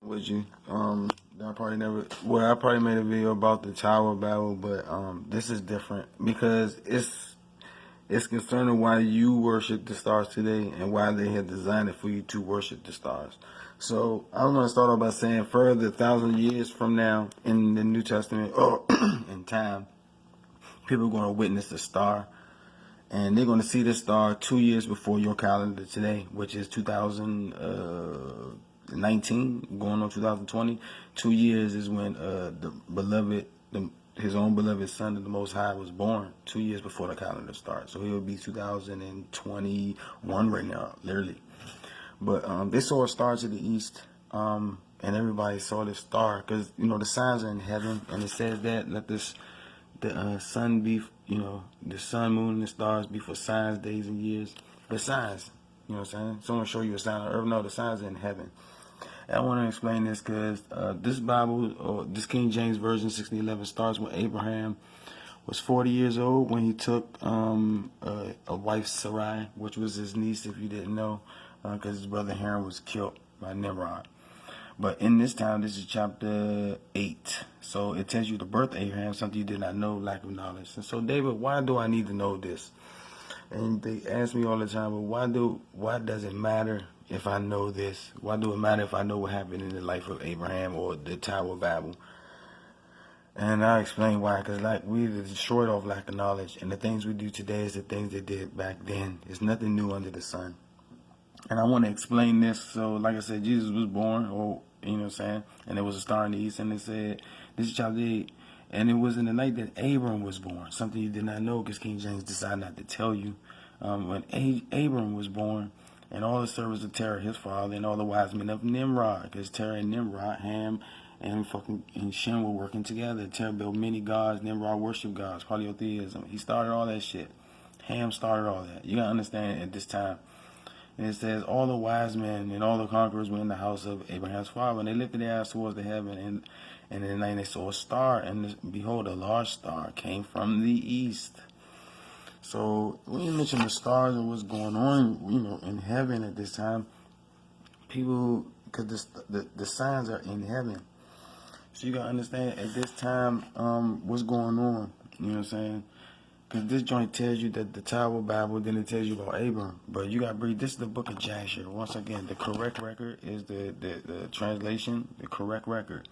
with you. I probably never. Well, I probably made a video about the Tower of Babel, but this is different because it's concerning why you worship the stars today and why they had designed it for you to worship the stars. So I want to start off by saying, further 1,000 years from now in the New Testament or in time, people are going to witness the star. And they're going to see this star 2 years before your calendar today, which is 2019, going on 2020. 2 years is when the beloved, his own beloved Son of the Most High was born. 2 years before the calendar starts. So he'll be 2021 right now, literally. But they saw a star to the east, and everybody saw this star because, the signs are in heaven, and it says that let the sun be, the sun, moon, and the stars be for signs, days, and years. The signs, you know what I'm saying? Someone show you a sign on earth. No, the signs are in heaven. And I want to explain this because this Bible, or this King James Version 1611, starts when Abraham was 40 years old when he took a wife, Sarai, which was his niece, if you didn't know, because his brother Haran was killed by Nimrod. But in this time, this is chapter 8. So it tells you the birth of Abraham, something you did not know, lack of knowledge. And so, David, why do I need to know this? And they ask me all the time, but why does it matter if I know this? Why do it matter if I know what happened in the life of Abraham or the Tower of Babel? And I explain why, because we destroyed off lack of knowledge. And the things we do today is the things they did back then. There's nothing new under the sun. And I want to explain this. So, like I said, Jesus was born, or you know what I'm saying? And there was a star in the east, and it said, this is chapter 8. And it was in the night that Abram was born. Something you did not know because King James decided not to tell you. When Abram was born, and all the servants of Terah, his father, and all the wise men of Nimrod, because Terah and Nimrod, Ham and Shem were working together. Terah built many gods, Nimrod worshiped gods, polytheism. He started all that shit. Ham started all that. You got to understand at this time. And it says, all the wise men and all the conquerors were in the house of Abraham's father, and they lifted their eyes towards the heaven, and in the night they saw a star, and behold, a large star came from the east. So when you mention the stars and what's going on, in heaven at this time, people, because the signs are in heaven. So you got to understand at this time what's going on, you know what I'm saying? Because this joint tells you that the Tower of Babel, then it tells you about Abram. But you got to read, this is the book of Jasher. Once again, the correct record is the translation, the correct record.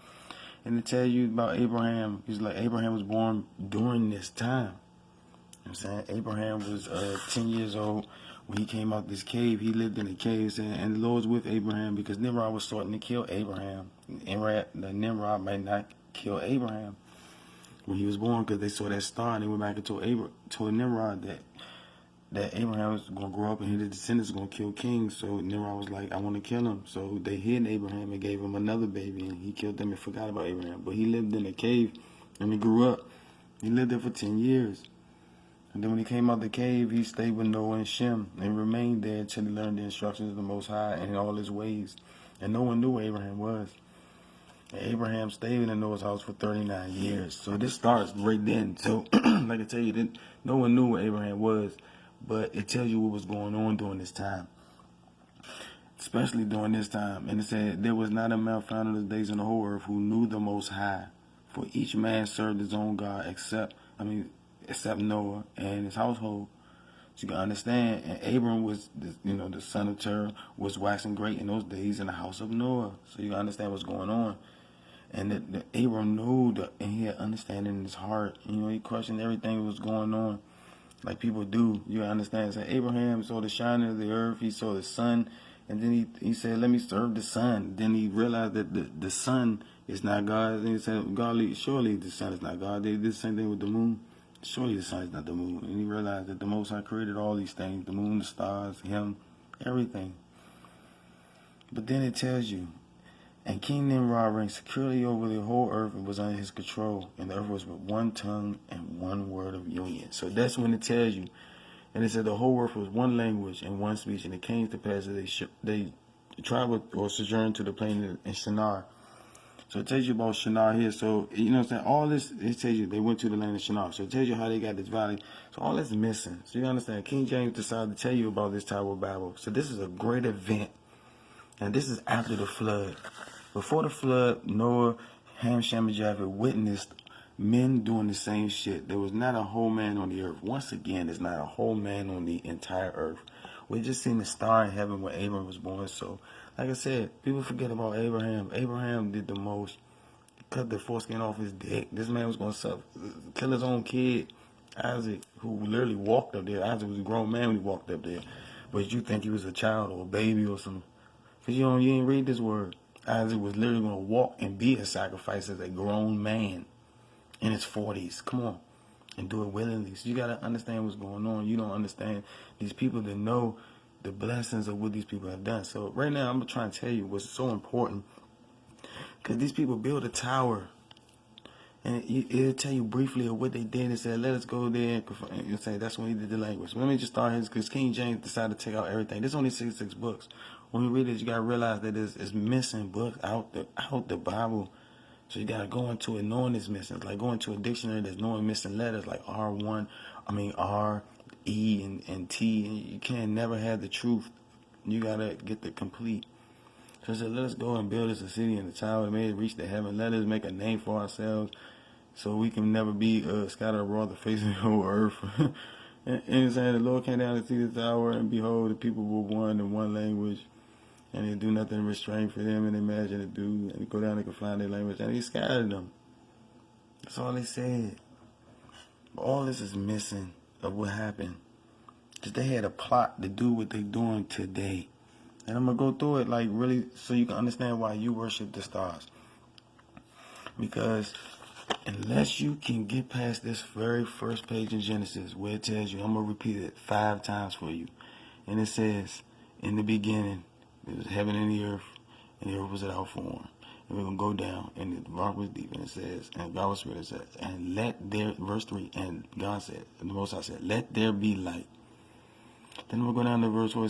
And it tells you about Abraham. He's like, Abraham was born during this time. You know what I'm saying? Abraham was 10 years old when he came out this cave. He lived in a cave, and the Lord was with Abraham because Nimrod was starting to kill Abraham. Nimrod might not kill Abraham when he was born, because they saw that star and they went back and told Nimrod that Abraham was going to grow up and his descendants were going to kill kings. So Nimrod was like, I want to kill him. So they hid Abraham and gave him another baby, and he killed them and forgot about Abraham. But he lived in a cave and he grew up. He lived there for 10 years. And then when he came out the cave, he stayed with Noah and Shem and remained there until he learned the instructions of the Most High and all his ways. And no one knew where Abraham was. Abraham stayed in Noah's house for 39 years. So this starts right then. So, like I tell you, no one knew where Abraham was, but it tells you what was going on during this time, especially during this time. And it said, there was not a man found in the days in the whole earth who knew the Most High, for each man served his own God except Noah and his household. So you can understand, and Abram was, the son of Terah, was waxing great in those days in the house of Noah. So you can understand what's going on. And Abram knew, and he had understanding in his heart. He questioned everything that was going on, like people do. You understand? So Abraham saw the shining of the earth. He saw the sun, and then he said, "Let me serve the sun." Then he realized that the sun is not God. And he said, surely the sun is not God. They did the same thing with the moon. Surely the sun is not the moon. And he realized that the Most High created all these things: the moon, the stars, him, everything. But then it tells you, and King Nimrod reigned securely over the whole earth and was under his control. And the earth was with one tongue and one word of union. So that's when it tells you. And it said the whole earth was one language and one speech. And it came to pass that they traveled or sojourned to the plain in Shinar. So it tells you about Shinar here. So, you know what I'm saying? All this, it tells you they went to the land of Shinar. So it tells you how they got this valley. So all that's missing. So you understand? King James decided to tell you about this Tower of Babel. So this is a great event. And this is after the flood. Before the flood, Noah, Ham, Shem, and Japheth witnessed men doing the same shit. There was not a whole man on the earth. Once again, there's not a whole man on the entire earth. We just seen the star in heaven when Abraham was born. So, like I said, people forget about Abraham. Abraham did the most. Cut the foreskin off his dick. This man was going to kill his own kid, Isaac, who literally walked up there. Isaac was a grown man when he walked up there. But you think he was a child or a baby or something. Because you ain't read this word. Isaac was literally going to walk and be a sacrifice as a grown man in his 40s. Come on. And do it willingly. So you got to understand what's going on. You don't understand these people that know the blessings of what these people have done. So right now, I'm trying to tell you what's so important. Because these people built a tower. And it'll tell you briefly of what they did. It said, let us go there. You'll say, that's when he did the language. Let me just start here, because King James decided to take out everything. There's only 66 books. When you read it, you got to realize that it's missing books out the Bible. So you got to go into it knowing it's missing. It's like going to a dictionary that's knowing missing letters like R, E, and T. And you can't never have the truth. You got to get the complete. So it said, let us go and build us a city in the tower. May it reach the heaven. Let us make a name for ourselves, so we can never be scattered abroad the face of the whole earth. and it's saying the Lord came down to see the tower, and behold, the people were one in one language, and they do nothing to restrain for them, and imagine to do, and go down and find their language, and he scattered them. That's all they said. But all this is missing of what happened. Because they had a plot to do what they're doing today. And I'm going to go through it like really so you can understand why you worship the stars. Because unless you can get past this very first page in Genesis where it tells you, I'm going to repeat it 5 times for you. And it says, in the beginning, there was heaven and the earth was without form. And we're going to go down, and the rock was deep, and it says, and God was spirit, it says, and let there, verse 3, and God said, and the Most High said, let there be light. Then we'll go down to verse 4,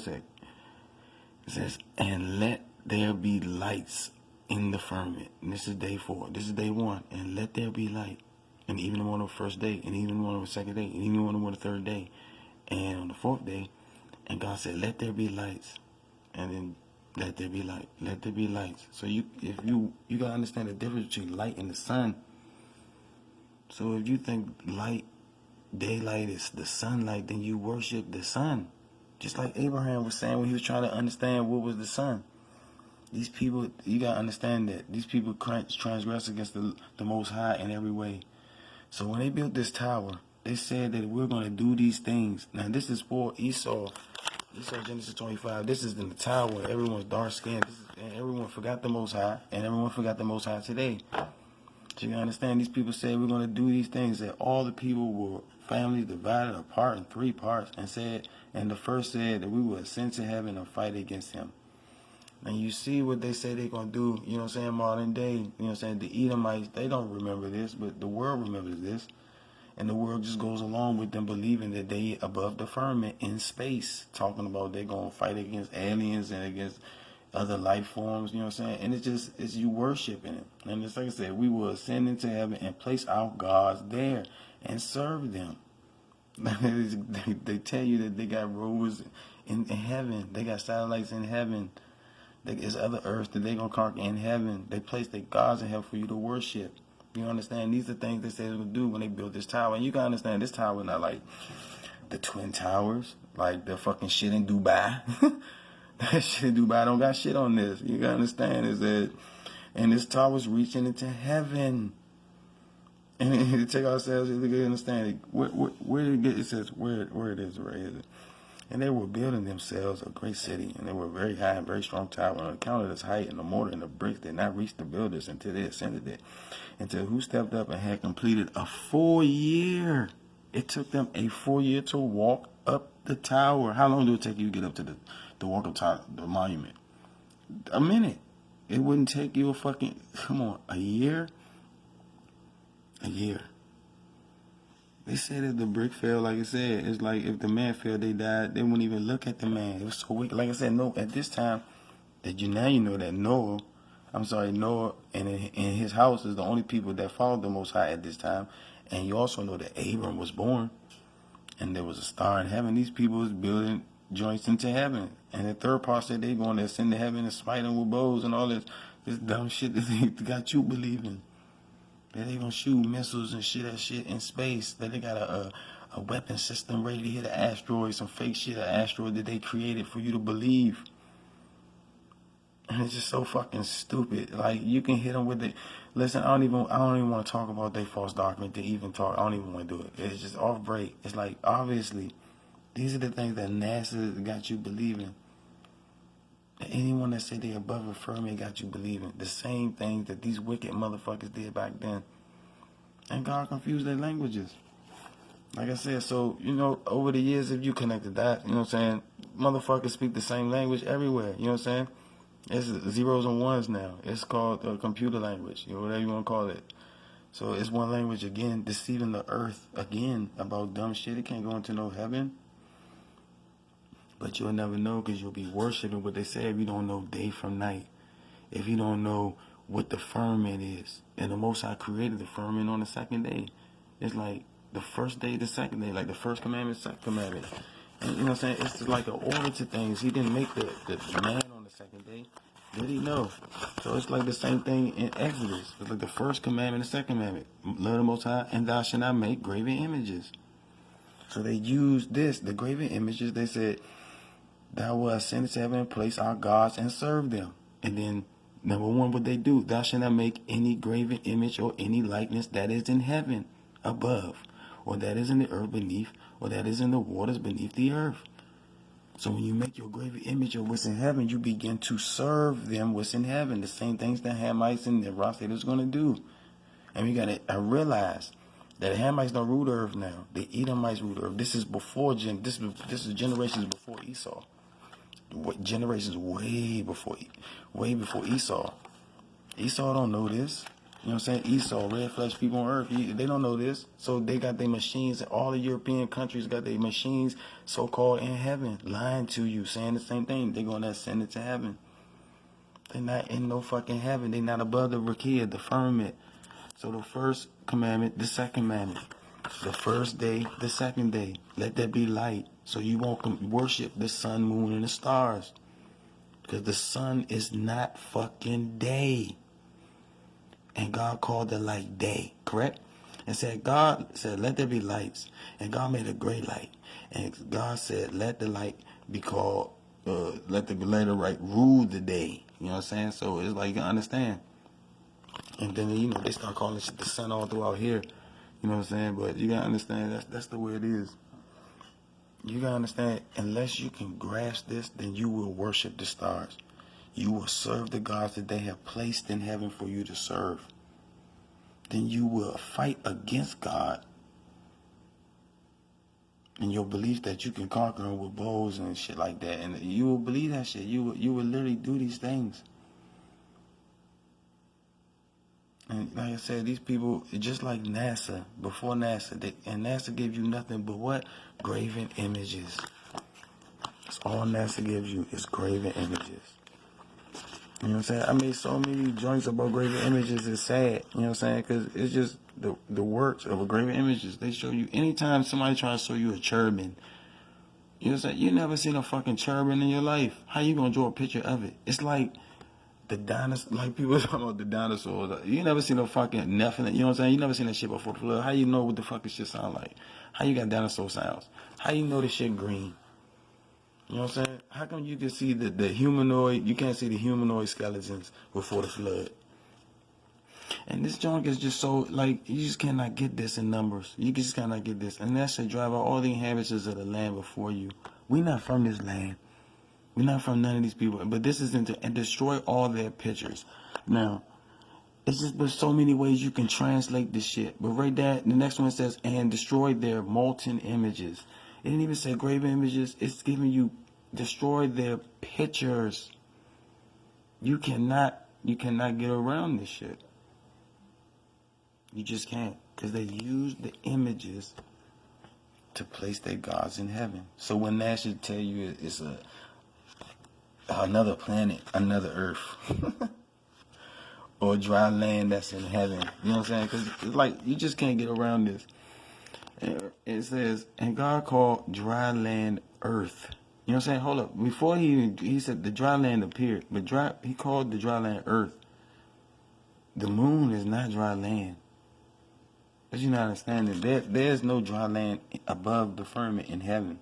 it says, and let there be lights in the firmament. And this is day 4. This is day 1. And let there be light. And even on the first day, and even on the second day, and even on the third day, and on the 4th day. And God said, let there be lights. And then let there be light. Let there be lights. So you gotta understand the difference between light and the sun. So if you think daylight is the sunlight, then you worship the sun. Just like Abraham was saying when he was trying to understand what was the sun. These people, you got to understand that these people transgress against the Most High in every way. So when they built this tower, they said that we're going to do these things. Now this is for Esau. Genesis 25. This is in the tower. Everyone's dark skinned. And everyone forgot the Most High. And everyone forgot the Most High today. So you understand, these people said we're going to do these things. That all the people were families divided apart in 3 parts. And the first said that we will ascend to heaven and fight against him. And you see what they say they're going to do, you know what I'm saying, modern day. You know what I'm saying, the Edomites, they don't remember this, but the world remembers this. And the world just goes along with them believing that they above the firmament in space, talking about they're going to fight against aliens and against other life forms, you know what I'm saying? And it's you worshiping it. And it's like I said, we will ascend into heaven and place our gods there and serve them. They tell you that they got rovers in heaven. They got satellites in heaven. There's other earths that they're going to conquer in heaven. They place their gods in heaven for you to worship. You understand? These are things they said they would do when they built this tower. And you can understand this tower not like the Twin Towers, like the fucking shit in Dubai. That shit in Dubai don't got shit on this. You can understand is that, and this tower's reaching into heaven. And to take ourselves, you can understand where did it get? It says where it is, right? Is it? And they were building themselves a great city, and they were very high and very strong tower. On account of its height, and the mortar and the bricks did not reach the builders until they ascended it. Until who stepped up and had completed a full year. It took them a full year to walk up the tower. How long did it take you to get up to the walk up the monument? A minute. It wouldn't take you a year. A year. They said if the brick fell, like I said, it's like if the man fell, they died. They wouldn't even look at the man. It was so wicked. Like I said, no, at this time, now you know that Noah and his house is the only people that followed the Most High at this time. And you also know that Abram was born, and there was a star in heaven. These people was building joints into heaven. And the third part said they're going to ascend to heaven and smite them with bows and all this. This dumb shit that they got you believing. That they gonna shoot missiles and shit in space. That they got a weapon system ready to hit an asteroid, some fake shit, an asteroid that they created for you to believe. And it's just so fucking stupid. Like, you can hit them with it. Listen, I don't even want to talk about their false document to even talk. I don't even want to do it. It's just off break. It's like, obviously, these are the things that NASA got you believing. Anyone that say they above a firmament got you believing the same things that these wicked motherfuckers did back then. And God confused their languages. Like I said, so, over the years, if you connected that, you know what I'm saying, motherfuckers speak the same language everywhere, you know what I'm saying? It's zeros and ones now. It's called computer language, whatever you want to call it. So it's one language again, deceiving the earth again about dumb shit. It can't go into no heaven. But you'll never know because you'll be worshiping what they say if you don't know day from night. If you don't know what the firmament is. And the Most High created the firmament on the second day. It's like the first day, the second day, like the first commandment, second commandment. And you know what I'm saying? It's just like an order to things. He didn't make the man on the second day. Did he? No. So it's like the same thing in Exodus. It's like the first commandment, the second commandment. Love the Most High, and thou shalt not make graven images. So they used this, the graven images. They said, thou wilt ascend to heaven and place our gods and serve them. And then, number one, what they do, thou shalt not make any graven image or any likeness that is in heaven above, or that is in the earth beneath, or that is in the waters beneath the earth. So when you make your graven image of what's in heaven, you begin to serve them what's in heaven. The same things the Hamites and the Rastafari's going to do. And we got to realize that the Hamites don't rule the earth now. The Edomites rule the earth. This is before, this is generations before Esau. Generations way before Esau. Esau don't know this. You know what I'm saying? Esau, red flesh people on earth, they don't know this. So they got their machines, all the European countries got their machines so-called in heaven, lying to you, saying the same thing. They're going to ascend it to heaven. They're not in no fucking heaven. They're not above the Rakia, the firmament. So the first commandment, the second commandment. The first day, the second day. Let there be light. So you won't worship the sun, moon, and the stars. Because the sun is not fucking day. And God called the light day, correct? And God said, let there be lights. And God made a great light. And God said, let the light be called, let the light rule the day. You know what I'm saying? So it's like, you understand. And then, they start calling shit the sun all throughout here. You know what I'm saying? But you got to understand, that's the way it is. You got to understand, unless you can grasp this, then you will worship the stars. You will serve the gods that they have placed in heaven for you to serve. Then you will fight against God. And your belief that you can conquer him with bows and shit like that. And you will believe that shit. You will literally do these things. And like I said, these people, just like NASA, before NASA, and NASA gave you nothing but what? Graven images. That's all NASA gives you is graven images. You know what I'm saying? I made so many joints about graven images. It's sad. You know what I'm saying? Because it's just the works of a graven images. They show you, anytime somebody tries to show you a cherubim, you know what I'm saying? You never seen a fucking cherubim in your life. How you going to draw a picture of it? It's like the dinosaurs, like people talking about the dinosaurs. You never seen no fucking nothing. You know what I'm saying? You never seen that shit before the flood. How you know what the fucking shit sound like? How you got dinosaur sounds? How you know the shit green? You know what I'm saying? How come you can see the humanoid, you can't see the humanoid skeletons before the flood? And this junk is just so, like, you just cannot get this in numbers. You just cannot get this. And that should drive out all the inhabitants of the land before you. We not from this land. We're not from none of these people. But this is and destroy all their pictures. Now, it's just there's so many ways you can translate this shit. But right there, the next one says, and destroy their molten images. It didn't even say graven images. It's giving you destroy their pictures. You cannot get around this shit. You just can't. Because they use the images to place their gods in heaven. So when that should tell you it's another planet, another earth. Or dry land that's in heaven. You know what I'm saying? Because it's like, you just can't get around this. It says, and God called dry land earth. You know what I'm saying? Hold up. Before he said the dry land appeared, but he called the dry land earth. The moon is not dry land. But you're not understanding. There's no dry land above the firmament in heaven.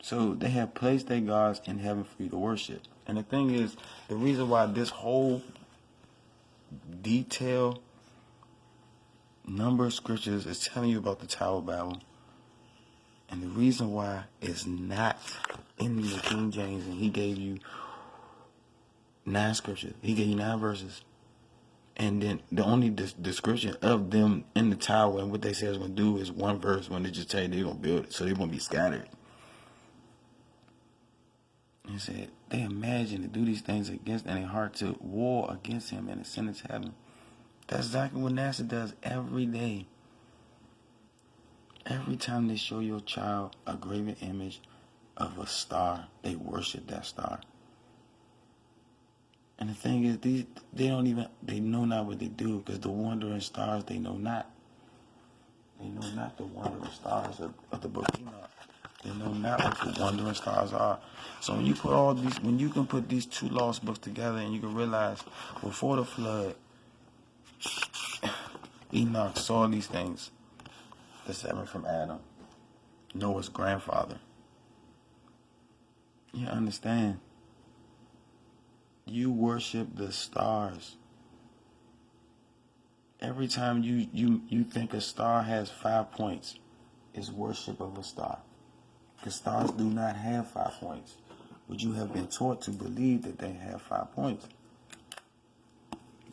So they have placed their gods in heaven for you to worship. And the thing is, the reason why this whole detailed number of scriptures is telling you about the Tower of Babel, and the reason why it's not in the King James, and he gave you 9 scriptures. He gave you 9 verses. And then the only description of them in the tower and what they say is going to do is 1 verse when they just tell you they're going to build it. So they're going to be scattered. And said, they imagine to do these things against, and they heart to war against him and ascend into heaven. That's exactly what NASA does every day. Every time they show your child a graven image of a star, they worship that star. And the thing is, they know not what they do, because the wandering stars they know not. They know not the wandering stars of the book of Enoch. They know not what the wandering stars are. So when you can put these 2 lost books together, and you can realize before the flood, Enoch saw these things. The 7 from Adam, Noah's grandfather. You understand? You worship the stars. Every time you think a star has 5 points, it's worship of a star. Because stars do not have 5 points. But you have been taught to believe that they have 5 points.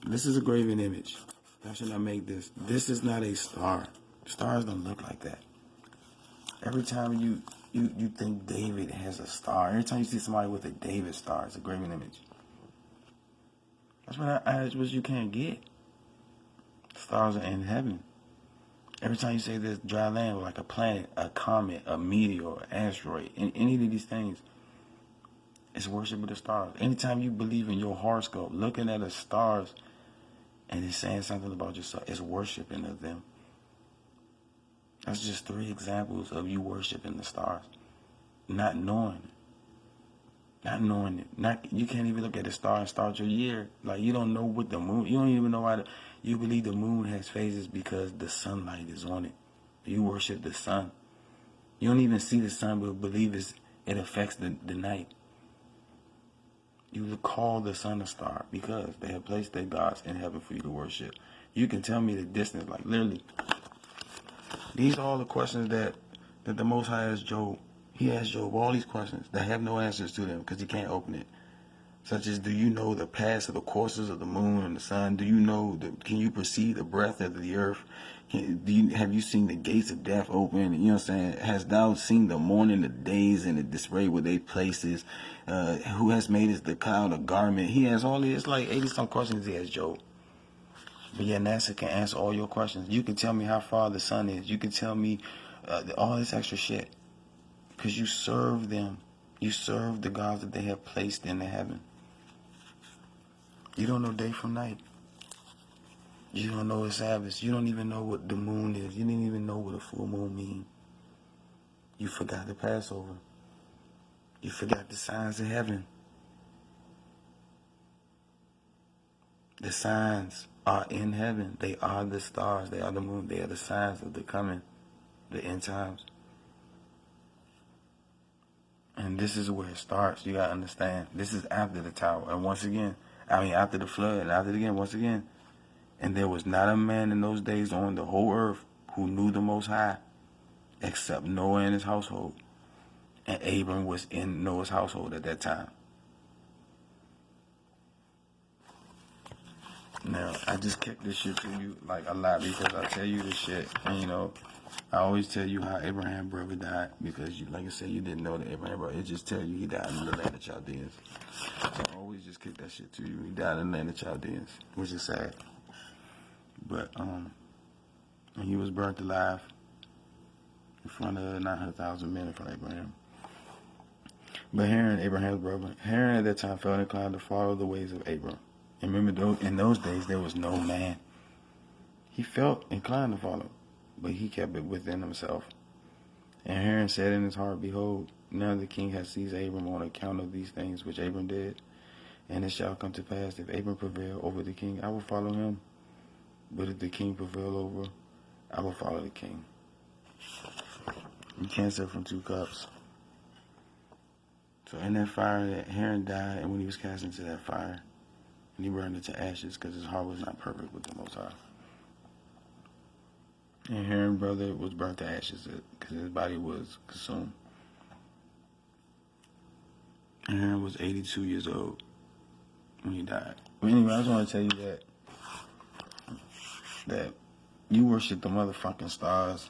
This is a graven image. How should I make this? This is not a star. Stars don't look like that. Every time you think David has a star, every time you see somebody with a David star, it's a graven image. That's what you can't get. Stars are in heaven. Every time you say there's dry land, like a planet, a comet, a meteor, an asteroid, any of these things, it's worship of the stars. Anytime you believe in your horoscope, looking at the stars, and it's saying something about yourself, it's worshiping of them. That's just 3 examples of you worshiping the stars. Not knowing it. You can't even look at the star and start your year. Like, you don't know what the moon, you don't even know why you believe the moon has phases because the sunlight is on it. You worship the sun. You don't even see the sun, but believe it affects the night. You call the sun a star because they have placed their gods in heaven for you to worship. You can tell me the distance, like literally. These are all the questions that the Most High asked Job. He asked Job all these questions that have no answers to them because he can't open it. Such as, do you know the paths of the courses of the moon and the sun? Do you know, can you perceive the breadth of the earth? Have you seen the gates of death open? You know what I'm saying? Hast thou seen the morning, the days, and the disarray where they places? Who has made the cloud a garment? He has all these, like 80-some questions he has, Job. But yeah, NASA can answer all your questions. You can tell me how far the sun is. You can tell me all this extra shit. Because you serve them. You serve the gods that they have placed in the heaven. You don't know day from night. You don't know the Sabbath. You don't even know what the moon is. You didn't even know what a full moon means. You forgot the Passover. You forgot the signs of heaven. The signs are in heaven. They are the stars. They are the moon. They are the signs of the coming, the end times. And this is where it starts. You got to understand. This is after the tower. And once again, after the flood. And after again, once again. And there was not a man in those days on the whole earth who knew the Most High except Noah and his household. And Abram was in Noah's household at that time. Now, I just kicked this shit to you like a lot because I tell you this shit. And, you know, I always tell you how Abraham's brother died because, like I said, you didn't know that Abraham brother. It just tell you he died in the land of Chaldeans. So I always just kick that shit to you. He died in the land of Chaldeans, which is sad. But, and he was burnt alive in front of 900,000 men in front of Abraham. But Haran, Abraham's brother, Haran at that time felt inclined to follow the ways of Abram. And remember, in those days, there was no man. He felt inclined to follow, but he kept it within himself. And Haran said in his heart, behold, now the king has seized Abram on account of these things which Abram did. And it shall come to pass, if Abram prevail over the king, I will follow him. But if the king prevail over, I will follow the king. You can't serve from 2 cups. So in that fire, that Aaron died, and when he was cast into that fire, and he burned into ashes because his heart was not perfect with the Most High. And Aaron's brother was burnt to ashes because his body was consumed. And Aaron was 82 years old when he died. But anyway, I just want to tell you that you worship the motherfucking stars.